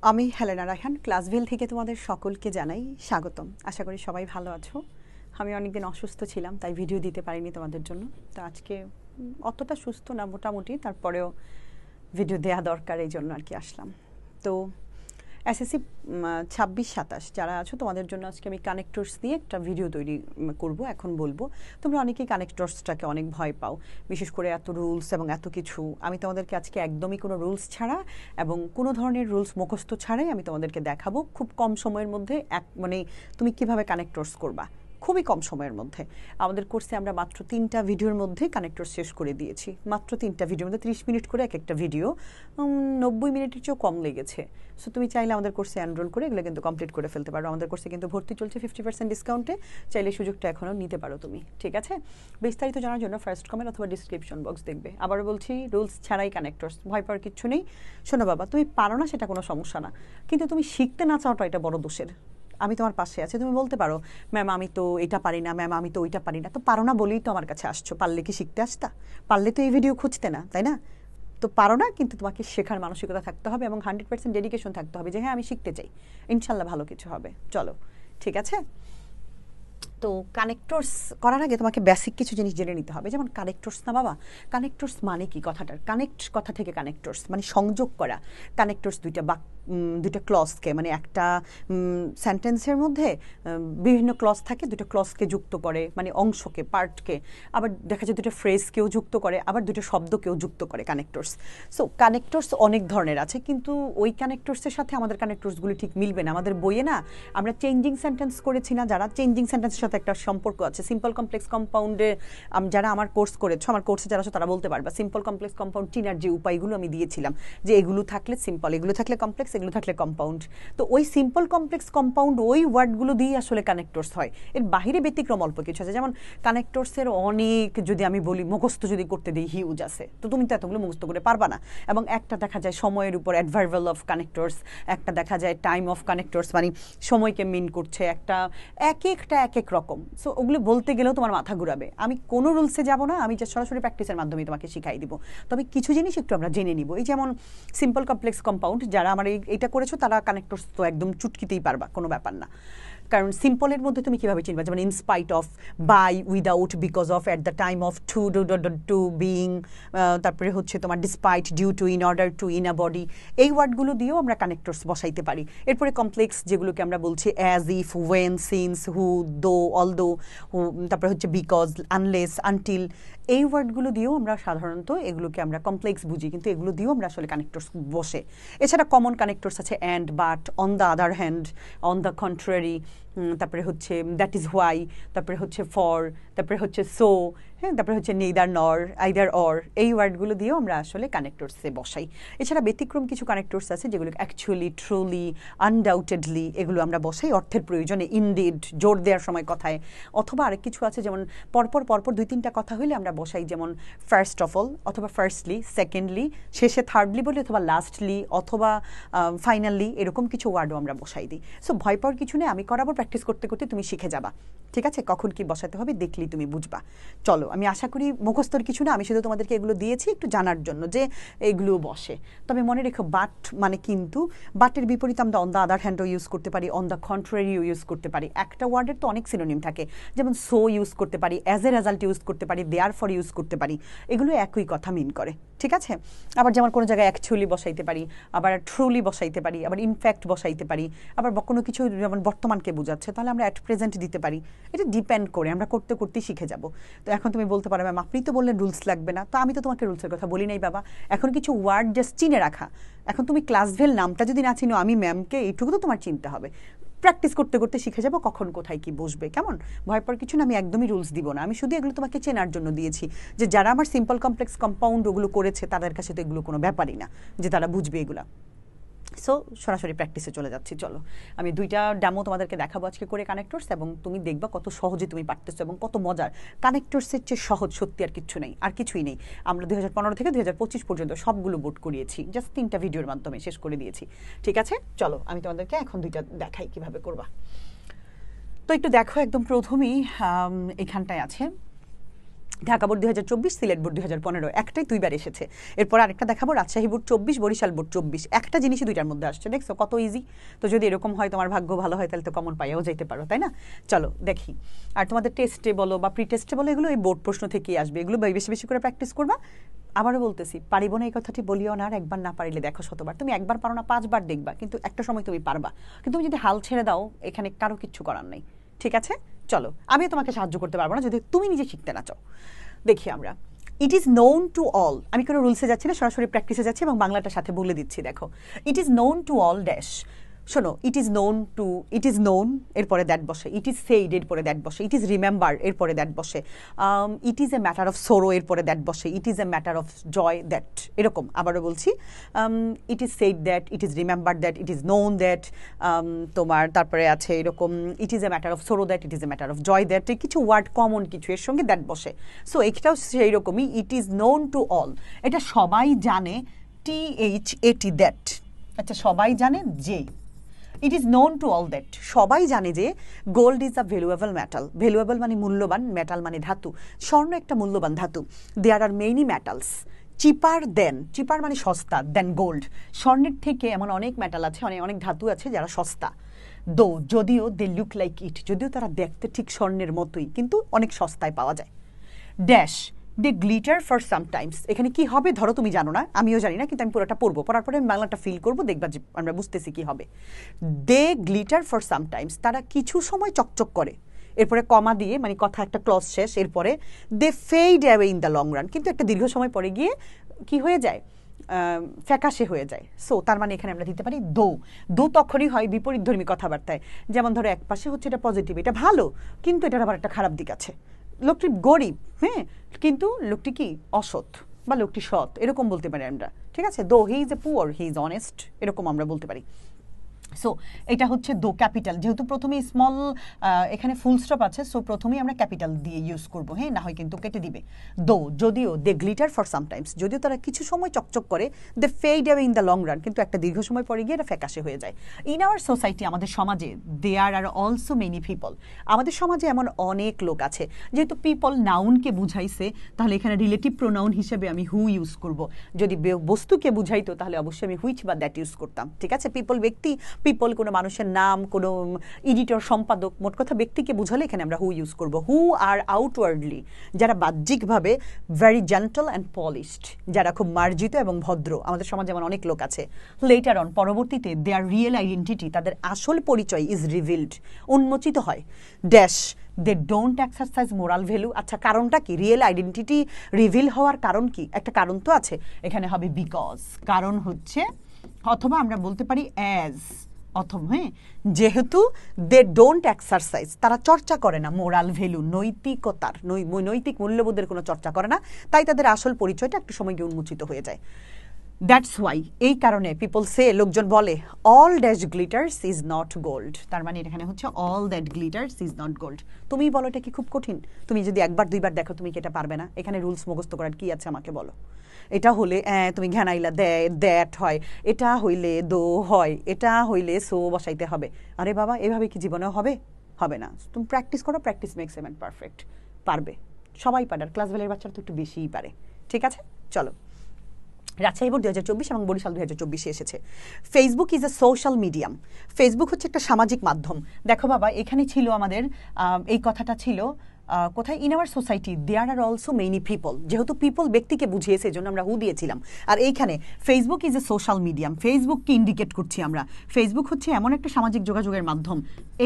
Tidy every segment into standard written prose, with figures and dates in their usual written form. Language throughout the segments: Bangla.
আমি হেলেনা রায়হান ক্লাসভিল থেকে তোমাদের সকলকে জানাই স্বাগতম। আশা করি সবাই ভালো আছো। আমি অনেকদিন অসুস্থ ছিলাম, তাই ভিডিও দিতে পারিনি তোমাদের জন্য। তো আজকে অতটা সুস্থ না, মোটামুটি, তারপরেও ভিডিও দেওয়া দরকার, এই জন্য আর কি আসলাম। তো এসএসসি 26-27 যারা আছো তোমাদের জন্য আজকে আমি কানেক্টরস দিয়ে একটা ভিডিও তৈরি করব। এখন বলবো তোমরা অনেকেই কানেক্টরসটাকে অনেক ভয় পাও, বিশেষ করে এত রুলস এবং এত কিছু। আমি তোমাদেরকে আজকে একদমই কোনো রুলস ছাড়া এবং কোনো ধরনের রুলস মুখস্থ ছাড়াই আমি তোমাদেরকে দেখাবো খুব কম সময়ের মধ্যে মানে তুমি কিভাবে কানেক্টরস করবা খুবই কম সময়ের মধ্যে। আমাদের কোর্সে আমরা মাত্র 3টা ভিডিওর মধ্যে কানেক্টর শেষ করে দিয়েছি। মাত্র 3টা ভিডিওর মধ্যে 30 মিনিট করে এক একটা ভিডিও, 90 মিনিটের চেয়েও কম লেগেছে। সো তুমি চাইলে আমাদের কোর্সে এনরোল করে এগুলো কিন্তু কমপ্লিট করে ফেলতে পারো। আমাদের কোর্সে কিন্তু ভর্তি চলছে 50% ডিসকাউন্টে, চাইলে সুযোগটা এখনও নিতে পারো তুমি। ঠিক আছে, বিস্তারিত জানার জন্য ফার্স্ট কমেন্ট অথবা ডিসক্রিপশন বক্স দেখবে। আবার বলছি, রুলস ছাড়াই কানেক্টরস, ভয় পাওয়ার কিচ্ছু নেই। শোনো বাবা, তুমি পারো না সেটা কোনো সমস্যা না, কিন্তু তুমি শিখতে না চাওয়াটা এটা বড় দোষের। আমি তোমার পাশে আছি। তুমি বলতে পারো, ম্যাম আমি তো এটা পারি না, ম্যাম আমি তো ওইটা পারি না। তো পারো না বলেই তো আমার কাছে আসছো। পারলে কি শিখতে আসতা? পারলে তো এই ভিডিও খুঁজতে না, তাই না? তো পারো না, কিন্তু তোমাকে শেখার মানসিকতা থাকতে হবে এবং 100% ডেডিকেশন থাকতে হবে যে হ্যাঁ আমি শিখতে চাই, ইনশাল্লাহ ভালো কিছু হবে। চলো, ঠিক আছে। তো কানেক্টরস করার আগে তোমাকে বেসিক কিছু জিনিস জেনে নিতে হবে। যেমন কানেক্টরস না বাবা, কানেক্টরস মানে কি? কথাটার কানেক্ট কথা থেকে কানেক্টরস মানে সংযোগ করা। কানেক্টরস দুইটা ক্লজকে, মানে একটা সেন্টেন্সের মধ্যে বিভিন্ন ক্লজ থাকে, দুটো ক্লজকে যুক্ত করে, মানে অংশকে, পার্টকে। আবার দেখা যায় দুটো ফ্রেজকেও যুক্ত করে, আবার দুটো শব্দকেও যুক্ত করে কানেক্টরস। সো কানেক্টরস অনেক ধরনের আছে, কিন্তু ওই কানেক্টরসের সাথে আমাদের কানেক্টরসগুলি ঠিক মিলবে না। আমাদের বইয়ে না আমরা চেঞ্জিং সেন্টেন্স করেছি না, যারা চেঞ্জিং সেন্টেন্সের সাথে একটা সম্পর্ক আছে। সিম্পল কমপ্লেক্স কম্পাউন্ডে যারা আমার কোর্স করেছো, আমার কোর্সে যারা আছো তারা বলতে পারবা, সিম্পল কমপ্লেক্স কম্পাউন্ড চিনার যে উপায়গুলো আমি দিয়েছিলাম, যে এগুলো থাকলে সিম্পল, এগুলো থাকলে কমপ্লেক্স, এগুলো থাকলে কম্পাউন্ড। তো ওই সিম্পল কমপ্লেক্স কম্পাউন্ড ওই ওয়ার্ডগুলো দিয়ে আসলে কানেক্টরস হয়। এর বাহিরে ব্যতিক্রম অল্প কিছু আছে। যেমন কানেক্টরসের অনেক, যদি আমি বলি মুখস্থ যদি করতে দিই, হিউজ আছে। তো তুমি তো এতগুলো মুখস্থ করে পারবা না। এবং একটা দেখা যায় সময়ের উপর অ্যাডভার্বাল অফ কানেক্টরস, একটা দেখা যায় টাইম অফ কানেক্টরস, মানে সময়কে মিন করছে, একটা এক এক রকম। সো ওগুলো বলতে গেলেও তোমার মাথা ঘুরাবে। আমি কোনো রুলসে যাব না, আমি যে সরাসরি প্র্যাকটিসের মাধ্যমে তোমাকে শিখাই দিব। তবে কিছু জিনিস একটু আমরা জেনে নিব। এই যেমন সিম্পল কমপ্লেক্স কম্পাউন্ড, যারা আমার এইটা করেছো তারা কানেক্টরস তো একদম চুটকিতেই পারবা, কোনো ব্যাপার না। কারণ সিম্পলের মধ্যে তুমি কিভাবে চিনবা? যেমন in spite of, by, without, because of, at the time of, to being, তারপরে হচ্ছে তোমার despite, due to, in order to, in a body. এই ওয়ার্ডগুলো দিয়েও আমরা কানেক্টরস বসাইতে পারি। এরপরে কমপ্লেক্স যেগুলোকে আমরা বলছি অ্যাজ, ইফ, ওয়েন, সিন্স, হু, দো, অলদো, তারপরে হচ্ছে বিকজ, আনলেস, আনটিল। এই ওয়ার্ডগুলো দিয়েও আমরা সাধারণত এগুলোকে আমরা কমপ্লেক্স বুঝি, কিন্তু এগুলো দিয়েও আমরা আসলে কানেক্টরস বসে। এছাড়া কমন কানেক্টরস আছে and, but, on the other hand, on the contrary, তারপরে হচ্ছে দ্যাট ইজ হোয়াই, তারপরে হচ্ছে ফর, তারপরে হচ্ছে সো, হ্যাঁ, তারপরে হচ্ছে নেইদার নর, আইদার অর। এই ওয়ার্ডগুলো দিয়েও আমরা আসলে কানেক্টরসে বসাই। এছাড়া ব্যতিক্রম কিছু কানেক্টরস আছে যেগুলো অ্যাকচুয়ালি, ট্রুলি, আনডাউটেডলি, এগুলো আমরা বসাই অর্থের প্রয়োজনে, ইনডিড, জোর দেওয়ার সময় কথায়। অথবা আরেক কিছু আছে যেমন পরপর 2-3টা কথা হইলে আমরা বসাই, যেমন ফার্স্ট অফ অল, অথবা ফার্স্টলি, সেকেন্ডলি, শেষে থার্ডলি বলি, অথবা লাস্টলি, অথবা ফাইনালি, এরকম কিছু ওয়ার্ডও আমরা বসাই দিই। সো ভয় পাওয়ার কিছু নেই, আমি করাবো, প্র্যাকটিস করতে করতে তুমি শিখে যাবা। ঠিক আছে, কখন কি বসাতে হবে দেখলেই তুমি বুঝবা। চলো, আমি আশা করি মুখস্থর কিছু না, আমি শুধু তোমাদেরকে এগুলো দিয়েছি একটু জানার জন্য যে এগুলো বসে। তবে মনে রেখো, বাট মানে কিন্তু, বাটের বিপরীতে আমরা অন দ্য আদার হ্যান্ডও ইউজ করতে পারি, অন দ্য কন্ট্রারিও ইউজ করতে পারি। একটা ওয়ার্ডের তো অনেক সিনোনিম থাকে, যেমন সো ইউজ করতে পারি, অ্যাজ এ রেজাল্ট ইউজ করতে পারি, দেয়ার ফর ইউজ করতে পারি। এগুলো একই কথা মিন করে। ঠিক আছে, আবার যেমন কোনো জায়গায় অ্যাকচুয়ালি বসাইতে পারি, আবার ট্রুলি বসাইতে পারি, আবার ইনফ্যাক্ট বসাইতে পারি, আবার কোনো কিছু যেমন বর্তমানকে বোঝাচ্ছে তাহলে আমরা অ্যাট প্রেজেন্ট দিতে পারি। এটা ডিপেন্ড করে, আমরা করতে করতেই শিখে যাব। তো এখন তুমি বলতে পারো, ম্যাম আপনি তো বললেন রুলস লাগবে না। তো আমি তো তোমাকে রুলসের কথা বলি নাই বাবা। এখন কিছু ওয়ার্ড জাস্ট চিনে রাখা। এখন তুমি ক্লাসভেল নামটা যদি না চিনো, আমি ম্যামকে, এইটুকু তো তোমার চিনতে হবে। প্র্যাকটিস করতে করতে শিখে যাবো কখন কোথায় কি বসবে। কেমন? ভয় পাওয়ার কিছু না, আমি একদমই রুলস দিব না। আমি শুধু এগুলো তোমাকে চেনার জন্য দিয়েছি, যে যারা আমার সিম্পল কমপ্লেক্স কম্পাউন্ড ওগুলো করেছে তাদের কাছে তো এগুলো কোনো ব্যাপারই না যে তারা বুঝবে এগুলো। সো সরাসরি প্র্যাকটিসে চলে যাচ্ছি। চলো, আমি 2টা ডেমো তোমাদেরকে দেখাবো আজকে করে কানেক্টরস, এবং তুমি দেখবা কত সহজে তুমি পারতেছো এবং কত মজার। কানেক্টরসের চেয়ে সহজ সত্যি আর কিছু নেই, আর কিছুই নেই। আমরা 2015 থেকে 2025 পর্যন্ত সবগুলো বোর্ড করিয়েছি, জাস্ট 3টা ভিডিওর মাধ্যমে শেষ করে দিয়েছি। ঠিক আছে, চলো আমি তোমাদেরকে এখন 2টা দেখাই কিভাবে করবা। তো একটু দেখো, একদম প্রথমেই এখানটায় আছে ঢাকা বোর্ড 2024, সিলেট বোর্ড 2015, একটাই 2বার এসেছে। এরপর আরেকটা দেখাবো রাজশাহী বোর্ড 24, বরিশাল বোর্ড 24, একটা জিনিসই 2টার মধ্যে আসছে। দেখছো কত ইজি। তো যদি এরকম হয়, তোমার ভাগ্য ভালো হয়, তাহলে তো কমন পাইয়াও যেতে পারো, তাই না? চলো দেখি। আর তোমাদের টেস্টে বলো বা প্রি টেস্টে বলো, এগুলো এই বোর্ড প্রশ্ন থেকেই আসবে। এগুলো বেশি বেশি করে প্র্যাকটিস করবা। আবারও বলতেছি, পারিব না এই কথাটি বলিও না, আর একবার না পারিলে দেখো শতবার। তুমি একবার পারো না, 5বার দেখবা, কিন্তু একটা সময় তুমি পারবা। কিন্তু তুমি যদি হাল ছেড়ে দাও, এখানে কারো কিচ্ছু করার নেই। ঠিক আছে, চলো। আমিও তোমাকে সাহায্য করতে পারবো না যদি তুমি নিজে শিখতে না চাও। দেখি আমরা, ইট ইজ নোন টু অল। আমি কোনো রুলসে যাচ্ছি না, সরাসরি প্র্যাকটিসে যাচ্ছি এবং বাংলাটার সাথে বলে দিচ্ছি। দেখো, it is known to all dash. শোনো, ইট ইজ নোন এরপরে দ্যাট বসে, ইট ইজ সেইড এরপরে দ্যাট বসে, ইট ইজ রিমেম্বার এরপরে দ্যাট বসে, it is a matter of sorrow এরপরে দ্যাট বসে, it is a matter of joy that. এরকম আবারও বলছি, it is said that, it is remember that, it is known that. তোমার তারপরে আছে এরকম, it is a matter of sorrow that, it is a matter of joy that. কিছু ওয়ার্ড কমন কিছু এর সঙ্গে দ্যাট বসে। সো এটাও সেই রকমই, it is known to all. এটা সবাই জানে, THAT দ্যাট। আচ্ছা, সবাই জানে যে it is known to all that. সবাই জানে যে gold is a valuable metal. Valuable মানে মূল্যবান, মেটাল মানে ধাতু। স্বর্ণ একটা মূল্যবান ধাতু। দেয়ার আর মেনি মেটালস চিপার দেন, চিপার মানে সস্তা, দেন গোল্ড। স্বর্ণের থেকে এমন অনেক মেটাল আছে, অনেক ধাতু আছে যারা সস্তা। দো, যদিও দে লুক লাইক ইট, যদিও তারা দেখতে ঠিক স্বর্ণের মতোই, কিন্তু অনেক সস্তায় পাওয়া যায়। Dash, they glitter for sometimes. এখানে কি হবে ধরো তুমি জানো না, আমিও জানি না, কিন্তু আমি পুরোটা পড়বো, পড়ার পরে আমি বাংলাটা ফিল করবো, দেখবা যে আমরা বুঝতেছি কি হবে। দে গ্লিটার ফর সামটাইমস, তারা কিছু সময় চকচক করে। এরপরে কমা দিয়ে, মানে কথা একটা ক্লজ শেষ। এরপরে they fade away in the long run, কিন্তু একটা দীর্ঘ সময় পরে গিয়ে কি হয়ে যায়, ফ্যাকাশে হয়ে যায়। সো তার মানে এখানে আমরা দিতে পারি দো তখনই হয় বিপরীতধর্মী কথাবার্তায়। যেমন ধরো, এক পাশে হচ্ছে এটা পজিটিভ, এটা ভালো, কিন্তু এটার আবার একটা খারাপ দিক আছে। লোকটি গরিব, হ্যাঁ, কিন্তু লোকটি কি অসৎ, বা লোকটি সৎ, এরকম বলতে পারি আমরা। ঠিক আছে, দো he is a poor, he is honest, এরকম আমরা বলতে পারি। সো এটা হচ্ছে দো ক্যাপিটাল, যেহেতু প্রথমে স্মল এখানে ফুল স্টপ আছে, সো প্রথমেই আমরা ক্যাপিটাল দিয়ে ইউজ করবো, হ্যাঁ, না হয় কিন্তু কেটে দিবে। দো, যদিও, দে গ্লিটার ফর সামটাইমস, যদিও তারা কিছু সময় চকচক করে, they fade away in the long run, কিন্তু একটা দীর্ঘ সময় পরে গিয়ে এটা ফ্যাকাশে হয়ে যায়। ইন আওয়ার সোসাইটি, আমাদের সমাজে, দেয়ার আর অলসো মেনি পিপল, আমাদের সমাজে এমন অনেক লোক আছে। যেহেতু পিপল নাউনকে বুঝাইছে, তাহলে এখানে রিলেটিভ প্রোনাউন হিসেবে আমি হু ইউজ করব। যদি বস্তুকে বুঝাইতো, তাহলে অবশ্যই আমি হুইচ বা দ্যাট ইউজ করতাম। ঠিক আছে, পিপল ব্যক্তি, পিপল কোনো মানুষের নাম, কোনো এডিটর, সম্পাদক, মোট কথা ব্যক্তিকে বুঝালে এখানে আমরা হু ইউজ করব। হু আর আউটওয়ার্ডলি, যারা বাহ্যিকভাবে ভেরি জেন্টল অ্যান্ড পলিশড, যারা খুব মার্জিত এবং ভদ্র। আমাদের সমাজে যেমন অনেক লোক আছে। লেটার অন, পরবর্তীতে, দেয়ার রিয়েল আইডেন্টিটি, তাদের আসল পরিচয় ইজ রিভিলড, উন্মোচিত হয়। Dash, they don't exercise moral value. আচ্ছা, কারণটা কি? রিয়েল আইডেন্টিটি রিভিল হওয়ার কারণ কি? একটা কারণ তো আছে, এখানে হবে বিকজ, কারণ হচ্ছে, অথবা আমরা বলতে পারি অ্যাজ, অথবা, হ্যাঁ, যেহেতু দে ডোন্ট এক্সারসাইজ, তারা চর্চা করে না মোরাল ভ্যালু, নৈতিকতার, নৈতিক মূল্যবোধের কোনো চর্চা করে না, তাই তাদের আসল পরিচয়টা একটা সময় গিয়ে উন্মোচিত হয়ে যায়। দ্যাটস ওয়াই, এই কারণে পিপল সে, লোকজন বলে, all dash glitters is not gold. তার মানে এখানে হচ্ছে all that glitters is not gold. তুমি বলো, এটা কি খুব কঠিন? তুমি যদি একবার দুইবার দেখো, তুমি কি এটা পারবে না? এখানে রুলস মুখস্থ করার কি আছে আমাকে বলো? এটা হলে তুমি ঘ্যানাইলা দ্যাট হয়, এটা হইলে দো হয়, এটা হইলে সো বসাইতে হবে। আরে বাবা, এভাবে কি জীবনেও হবে? হবে না। তুমি প্র্যাকটিস করো, practice makes a man perfect. পারবে, সবাই পারে। ক্লাস ভ্যালের বাচ্চারা তো একটু বেশিই পারে। ঠিক আছে, চলো। রাজশাহী বোর্ড 2024 এবং বরিশাল 2024 এসেছে। Facebook is a social medium. Facebook হচ্ছে একটা সামাজিক মাধ্যম। দেখো বাবা, এখানে ছিল আমাদের এই কথাটা ছিল কোথায়? In our society there are also many people. যেহেতু পিপল ব্যক্তিকে বুঝিয়েছে, এই জন্য আমরা হু দিয়েছিলাম। আর এইখানে Facebook is a social medium, ফেসবুককে ইন্ডিকেট করছি আমরা। ফেসবুক হচ্ছে এমন একটা সামাজিক যোগাযোগের মাধ্যম।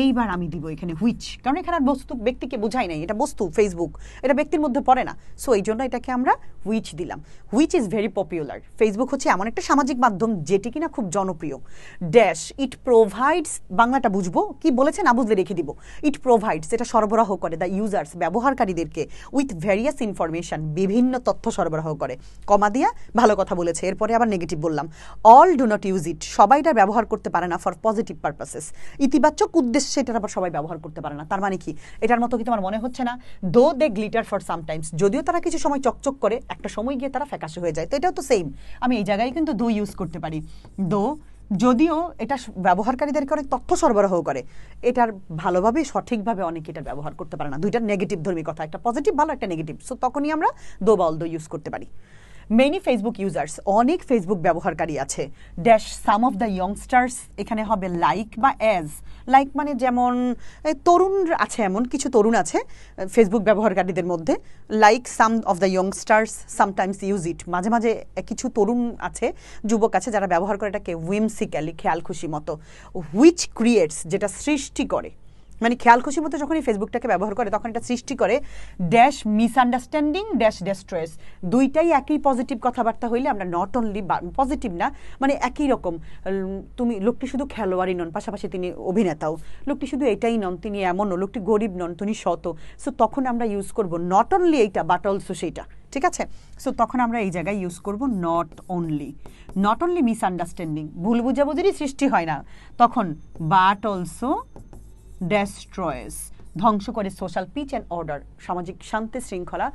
এইবার আমি দিব এখানে হুইচ, কারণ এখানে আর বস্তু ব্যক্তিকে বোঝাই নাই, এটা বস্তু, ফেসবুক এটা ব্যক্তির মধ্যে পড়ে না। সো এই জন্য এটাকে আমরা হুইচ দিলাম। Which is very popular. Facebook হচ্ছে এমন একটা সামাজিক মাধ্যম যেটি কিনা খুব জনপ্রিয়। ড্যাশ, ইট প্রোভাইডস, বাংলাটা বুঝবো, কি বলেছে না বুঝলে রেখে দিব। ইট প্রোভাইডস, এটা সরবরাহ করে, দ্য ইউজার, ব্যবহারকারীদেরকে, উইথ ভ্যারিয়াস ইনফরমেশন, বিভিন্ন তথ্য সরবরাহ করে। কমা দিয়া ভালো কথা বলেছে, এরপরে আবার নেগেটিভ বললাম। All do not use it, সবাই এটা ব্যবহার করতে পারে না ফর পজিটিভ পারপাসেস, ইতিবাচক উদ্দেশ্যে এটার আবার সবাই ব্যবহার করতে পারে না। তার মানে কি? এটার মতো কি তোমার মনে হচ্ছে না? দো দে গ্লিটার ফর সামটাইমস, যদিও তারা কিছু সময় চকচক করে, একটা সময় গিয়ে তারা ফ্যাকাশে হয়ে যায়। তো এটাও তো সেম, আমি এই জায়গায় কিন্তু দো ইউজ করতে পারি। দো যদিও এটা ব্যবহারকারীদেরকে অনেক তথ্য সরবরাহ করে, এটার ভালোভাবে সঠিকভাবে অনেকে এটা ব্যবহার করতে পারে না। দুইটার নেগেটিভ ধর্মী কথা, একটা পজিটিভ ভালো, একটা নেগেটিভ। সো তখনই আমরা দো ইউজ করতে পারি। মেনি ফেসবুক ইউজার্স, অনেক ফেসবুক ব্যবহারকারী আছে। ড্যাশ সাম অফ দ্য ইয়ংস্টার্স, এখানে হবে লাইক বা অ্যাজ। লাইক মানে যেমন তরুণ আছে, এমন কিছু তরুণ আছে ফেসবুক ব্যবহারকারীদের মধ্যে। Like some of the ইয়ংস্টার্স sometimes use it, মাঝে মাঝে কিছু তরুণ আছে, যুবক আছে যারা ব্যবহার করে এটাকে উইমসিক্যালি, খেয়াল খুশি মতো। হুইচ ক্রিয়েটস, যেটা সৃষ্টি করে, মানে খেয়াল খুশি মতো যখন এই ফেসবুকটাকে ব্যবহার করে তখন এটা সৃষ্টি করে ড্যাশ মিসআন্ডারস্ট্যান্ডিং ড্যাশ ডেস্ট্রয়েস। দুইটাই একই পজিটিভ কথাবার্তা হইলে আমরা নট অনলি পজিটিভ না, মানে একই রকম। তুমি লোকটি শুধু খেলোয়াড়ই নন, পাশাপাশি তিনি অভিনেতাও। লোকটি শুধু এটাই নন, তিনি এমনও। লোকটি গরিব নন, তিনি শত। সো তখন আমরা ইউজ করব নট অনলি এইটা বাট অলসো সেইটা, ঠিক আছে? সো তখন আমরা এই জায়গায় ইউজ করব not only. Not only misunderstanding, ভুল বুঝাবুঝিরই সৃষ্টি হয় না তখন, বাট অলসো ডেস্ট্রয়েস, ধ্বংস করে সোশ্যাল পিচ অ্যান্ড অর্ডার, সামাজিক শান্তি শৃঙ্খলা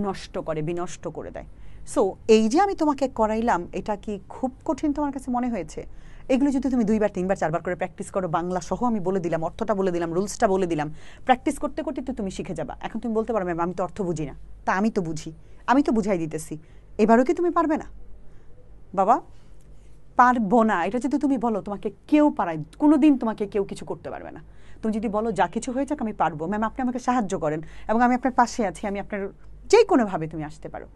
নষ্ট করে, বিনষ্ট করে দেয়। সো এই যে আমি তোমাকে করাইলাম, এটা কি খুব কঠিন তোমার কাছে মনে হয়েছে? এগুলো যদি তুমি 2বার 3বার 4বার করে প্র্যাকটিস করো, বাংলা সহ আমি বলে দিলাম, অর্থটা বলে দিলাম, রুলসটা বলে দিলাম, প্র্যাকটিস করতে করতে তো তুমি শিখে যাবা। এখন তুমি বলতে পারো ম্যাম আমি তো অর্থ বুঝি না। তা আমি তো বুঝি, আমি তো বুঝাই দিতেছি। এবারও কি তুমি পারবে না? বাবা পারবো না এটা যদি তুমি বলো, তোমাকে কেউ পারায়, কোনো দিন তোমাকে কেউ কিছু করতে পারবে না। তুমি যদি বলো যা কিছু হয়ে যাক আমি পারবো, ম্যাম আপনি আমাকে সাহায্য করেন এবং আমি আপনার পাশে আছি, আমি আপনার যে কোনোভাবে তুমি আসতে পারো,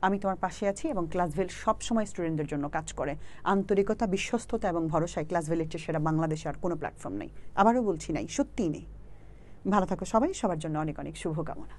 আমি তোমার পাশে আছি। এবং ক্লাসভেল সবসময় স্টুডেন্টদের জন্য কাজ করে। আন্তরিকতা, বিশ্বস্ততা এবং ভরসায় ক্লাসভেলের চেয়ে সেরা বাংলাদেশে আর কোনো প্ল্যাটফর্ম নেই। আবারও বলছি নাই, সত্যিই নেই। ভালো থাকো সবাই, সবার জন্য অনেক অনেক শুভকামনা।